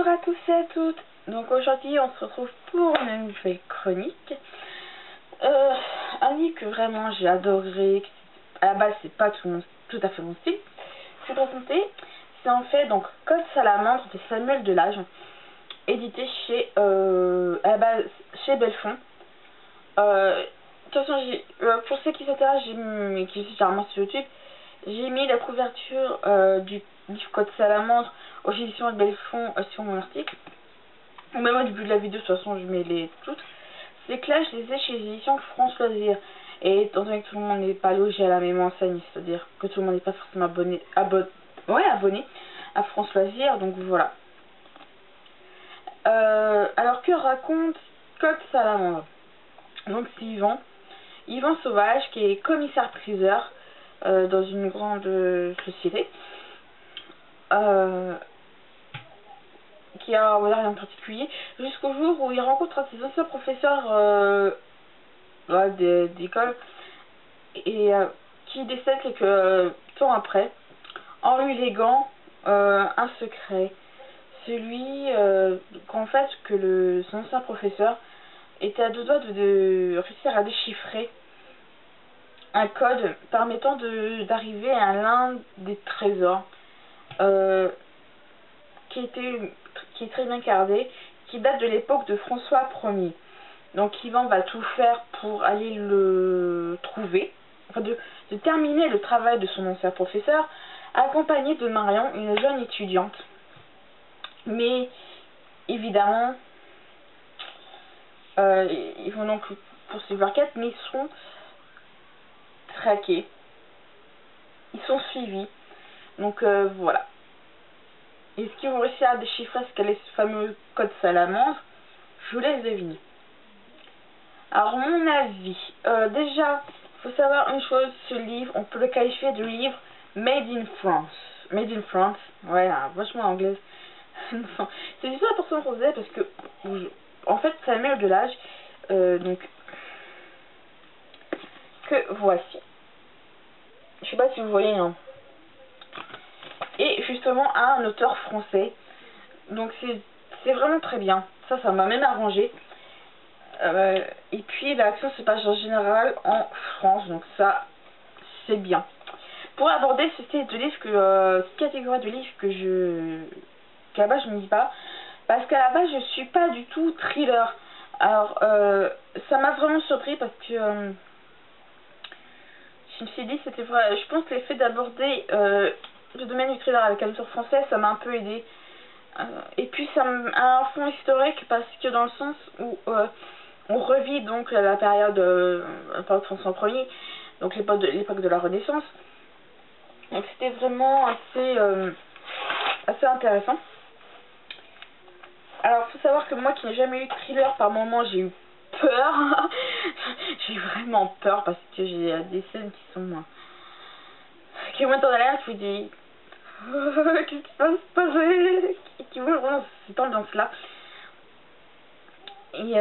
Bonjour à tous et à toutes. Donc aujourd'hui on se retrouve pour une nouvelle chronique. Un livre que vraiment j'ai adoré. À la base c'est pas tout à fait mon style. Je vais te raconter. C'est en fait donc Code Salamandre de Samuel Delage, édité chez à la base chez Belfond. De toute façon pour ceux qui s'intéressent, qui sont généralement sur YouTube, j'ai mis la couverture du livre Code Salamandre aux éditions de Belfond sur mon article. Ou même au début de la vidéo, de toute façon je mets les toutes. C'est que là je les ai chez les éditions France Loisirs. Et étant donné que tout le monde n'est pas logé à la même enseigne, c'est-à-dire que tout le monde n'est pas forcément abonné à France Loisirs, donc voilà. Alors que raconte Code Salamandre? Donc c'est Yvan Sauvage, qui est commissaire-priseur dans une grande société. Qui a rien de particulier, jusqu'au jour où il rencontre un de ses anciens professeurs d'école et qui décède quelques temps après en lui léguant un secret. Celui qu'en fait que son ancien professeur était à deux doigts de réussir à déchiffrer un code permettant d'arriver à l'un des trésors qui est très bien gardé, qui date de l'époque de François Ier. Donc Yvan va tout faire pour aller le trouver, enfin de terminer le travail de son ancien professeur, accompagné de Marion, une jeune étudiante. Mais évidemment, ils vont donc poursuivre leur quête, mais ils sont traqués, ils sont suivis. Donc voilà. Est-ce qu'ils vont réussir à déchiffrer ce qu'est ce fameux code Salamandre? Je vous laisse deviner. Alors mon avis, déjà, il faut savoir une chose, ce livre, on peut le qualifier de livre Made in France. Made in France, ouais, vachement anglaise. C'est juste la personne qu'on faisait parce que, en fait, Samuel Delage, donc, que voici. Je sais pas si vous voyez, hein. Et justement un auteur français, donc c'est vraiment très bien, ça m'a même arrangé. Et puis l'action se passe en général en France, donc ça c'est bien. Pour aborder ce style de livre, cette catégorie de livres qu'à la base je ne lis pas, parce qu'à la base je suis pas du tout thriller. Alors ça m'a vraiment surpris parce que je me suis dit c'était vrai, je pense que l'effet d'aborder le domaine du thriller avec un auteur français, ça m'a un peu aidé. Et puis ça a un fond historique parce que dans le sens où on revit donc la période de François Ier, donc l'époque de la Renaissance. Donc c'était vraiment assez intéressant. Alors il faut savoir que moi qui n'ai jamais eu de thriller, par moment j'ai eu peur. J'ai eu vraiment peur parce que j'ai des scènes qui sont qui vont être dans l'air, je vous dis qu'est-ce qui va se passer, qui vont vraiment cette ambiance là. Et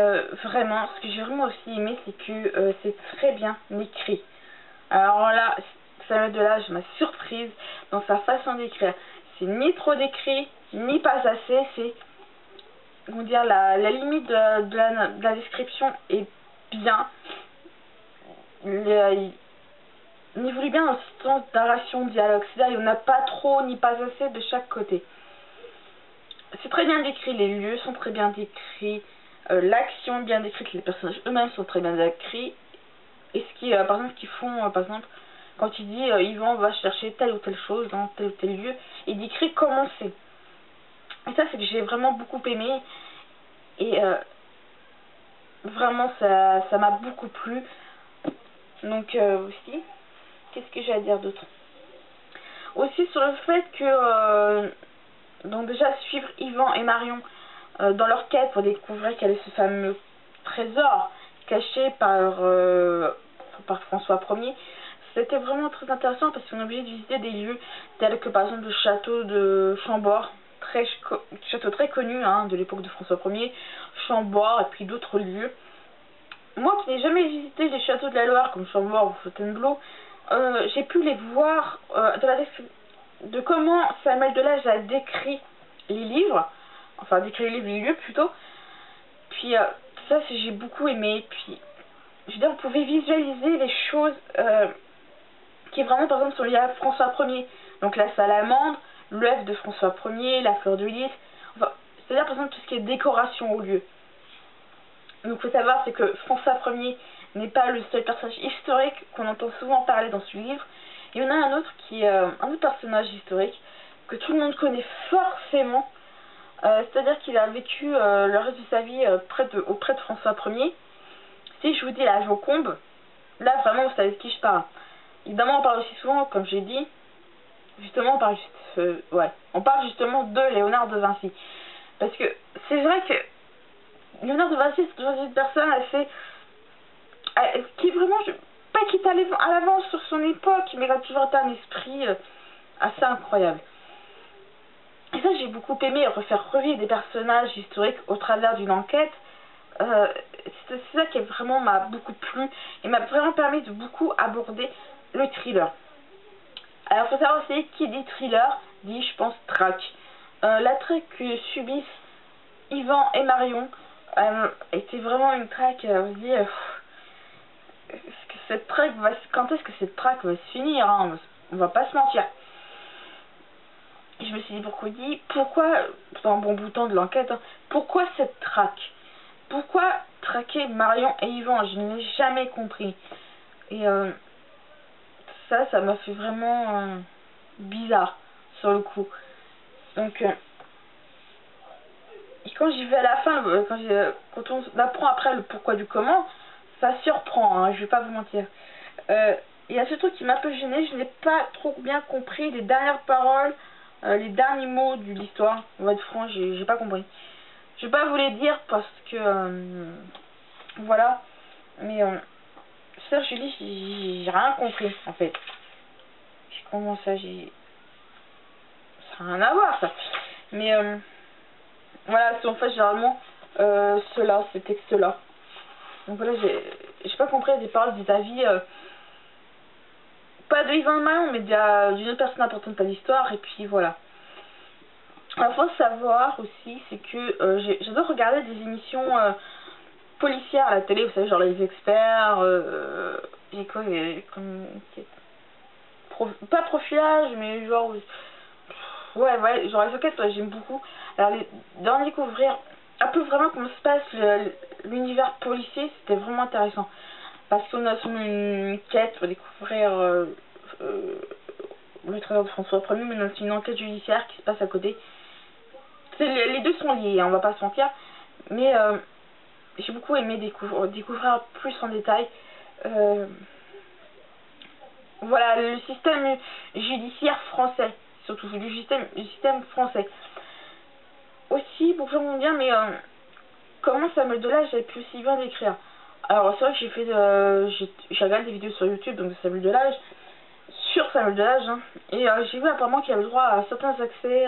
vraiment, ce que j'ai vraiment aussi aimé, c'est que c'est très bien écrit. Alors là, Samuel Delage m'a surprise dans sa façon d'écrire. C'est ni trop décrit, ni pas assez. C'est, comment dire, la limite de la description est bien. Il évolue bien dans le sens narration, dialogue. C'est-à-dire, il n'y en a pas trop ni pas assez de chaque côté. C'est très bien décrit, les lieux sont très bien décrits, l'action est bien décrite, les personnages eux-mêmes sont très bien décrits. Et ce qui, par exemple, qu'ils font, par exemple, quand il dit Yvan va chercher telle ou telle chose dans tel ou tel lieu, il décrit comment c'est. Et ça, c'est que j'ai vraiment beaucoup aimé. Et vraiment, ça m'a beaucoup plu. Donc aussi, qu'est-ce que j'ai à dire d'autre? Aussi sur le fait que, donc déjà suivre Yvan et Marion dans leur quête pour découvrir quel est ce fameux trésor caché par François Ier, c'était vraiment très intéressant parce qu'on est obligé de visiter des lieux tels que par exemple le château de Chambord, château très connu de l'époque de François Ier, Chambord et puis d'autres lieux. Moi qui n'ai jamais visité les châteaux de la Loire comme Chambord ou Fontainebleau, j'ai pu les voir de comment Samuel Delage a décrit les livres. enfin décrire les lieux plutôt. Puis ça j'ai beaucoup aimé. Puis je veux dire, on pouvait visualiser les choses qui vraiment par exemple sont liées à François Ier. Donc la salamandre, l'œuf de François Ier, la fleur de lys, enfin, c'est-à-dire par exemple tout ce qui est décoration au lieu. Donc il faut savoir c'est que François Ier n'est pas le seul personnage historique qu'on entend souvent parler dans ce livre. Il y en a un autre qui est un autre personnage historique que tout le monde connaît forcément. C'est-à-dire qu'il a vécu le reste de sa vie auprès de François Ier. Si je vous dis la Joconde, là vraiment vous savez de qui je parle. Évidemment on parle aussi souvent, comme j'ai dit, justement on parle justement de Léonard de Vinci. Parce que c'est vrai que Léonard de Vinci c'est toujours une personne qui est vraiment, pas qui est à l'avance sur son époque, mais il a toujours été un esprit assez incroyable. Et ça j'ai beaucoup aimé, refaire revivre des personnages historiques au travers d'une enquête. C'est ça qui vraiment m'a beaucoup plu et m'a vraiment permis de beaucoup aborder le thriller. Alors il faut savoir aussi qui dit thriller dit je pense traque. La traque que subissent Yvan et Marion était vraiment une traque, on se dit quand est-ce que cette traque va se finir, hein, on va pas se mentir. Et je me suis dit pourquoi dans un bon bout de temps de l'enquête, hein, pourquoi cette traque? Pourquoi traquer Marion et Yvan? Je ne l'ai jamais compris. Et ça m'a fait vraiment bizarre sur le coup. Donc et quand j'y vais à la fin, quand on apprend après le pourquoi du comment, ça surprend, hein, je vais pas vous mentir. Il y a ce truc qui m'a un peu gêné, je n'ai pas trop bien compris les dernières paroles, les derniers mots de l'histoire. On va être franc, j'ai pas compris. Je vais pas vous les dire parce que voilà, mais ça je dis j'ai rien compris en fait. Comment ça ça n'a rien à voir ça. Mais voilà, c'est en fait généralement ces textes là. Donc voilà, j'ai pas compris des paroles vis-à-vis pas de Yvan et Marion mais d'une autre personne importante à l'histoire. Et puis voilà. Il faut savoir aussi, c'est que j'adore regarder des émissions policières à la télé, vous savez, genre les experts, j'ai quoi, pas profilage, mais genre, ouais, genre les enquêtes, j'aime beaucoup. Alors, d'en découvrir un peu vraiment comment se passe l'univers policier, c'était vraiment intéressant. Parce qu'on a souvent une quête pour découvrir le travail de François Ier, mais aussi une enquête judiciaire qui se passe à côté. Les deux sont liés, hein, on va pas se mentir, mais j'ai beaucoup aimé découvrir plus en détail voilà, le système judiciaire français, surtout le système français. Aussi, pour faire mon bien, mais comment Samuel Delage avait pu si bien l'écrire. Alors c'est vrai que j'ai regardé des vidéos sur YouTube, donc de Samuel Delage, hein, et j'ai vu apparemment qu'il avait le droit à certains accès,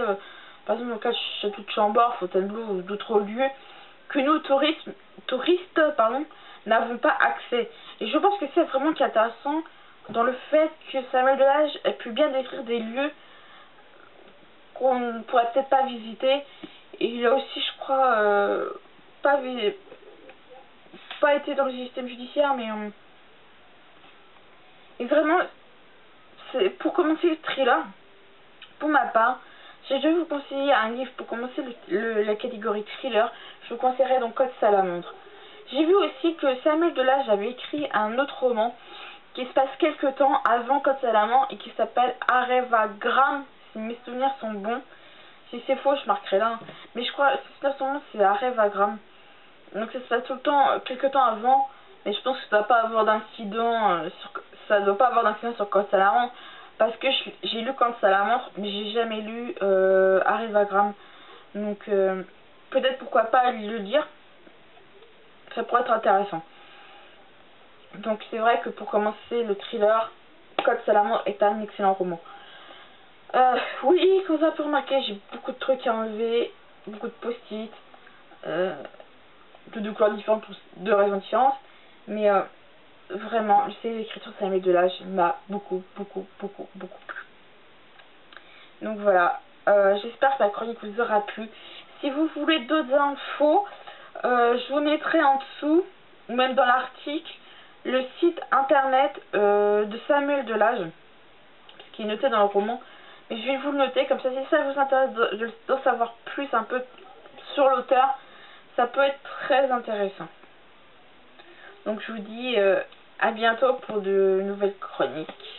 par exemple au cas du château de Chambord, Fontainebleau ou d'autres lieux, que nous, touristes, n'avons pas accès. Et je pense que c'est vraiment qui est intéressant dans le fait que Samuel Delage ait pu bien décrire des lieux qu'on ne pourrait peut-être pas visiter. Et il a aussi, je crois, pas été dans le système judiciaire, mais et vraiment, pour commencer le thriller, pour ma part, si je devais vous conseiller un livre pour commencer la catégorie thriller, je vous conseillerais donc Code Salamandre. J'ai vu aussi que Samuel Delage avait écrit un autre roman qui se passe quelques temps avant Code Salamandre et qui s'appelle Arevagram, si mes souvenirs sont bons. Si c'est faux, je marquerai là. Mais je crois que son nom c'est Arevagram. Donc ça se passe tout le temps, quelques temps avant. Mais je pense que ça ne doit pas avoir d'incident sur Code Salamandre. Parce que j'ai lu Code Salamandre, mais j'ai jamais lu Arevagram. Donc peut-être pourquoi pas le lire. Ça pourrait être intéressant. Donc c'est vrai que pour commencer le thriller, Code Salamandre est un excellent roman. Oui, comme ça peut remarquer, j'ai beaucoup de trucs à enlever, beaucoup de post-it, de couleurs différentes pour de raisons différentes, mais vraiment, je sais l'écriture de Samuel Delage m'a beaucoup plu. Donc voilà, j'espère que la chronique vous aura plu. Si vous voulez d'autres infos, je vous mettrai en dessous, ou même dans l'article, le site internet de Samuel Delage, qui est noté dans le roman. Mais je vais vous le noter, comme ça si ça vous intéresse d'en savoir plus un peu sur l'auteur, ça peut être très intéressant. Donc je vous dis à bientôt pour de nouvelles chroniques.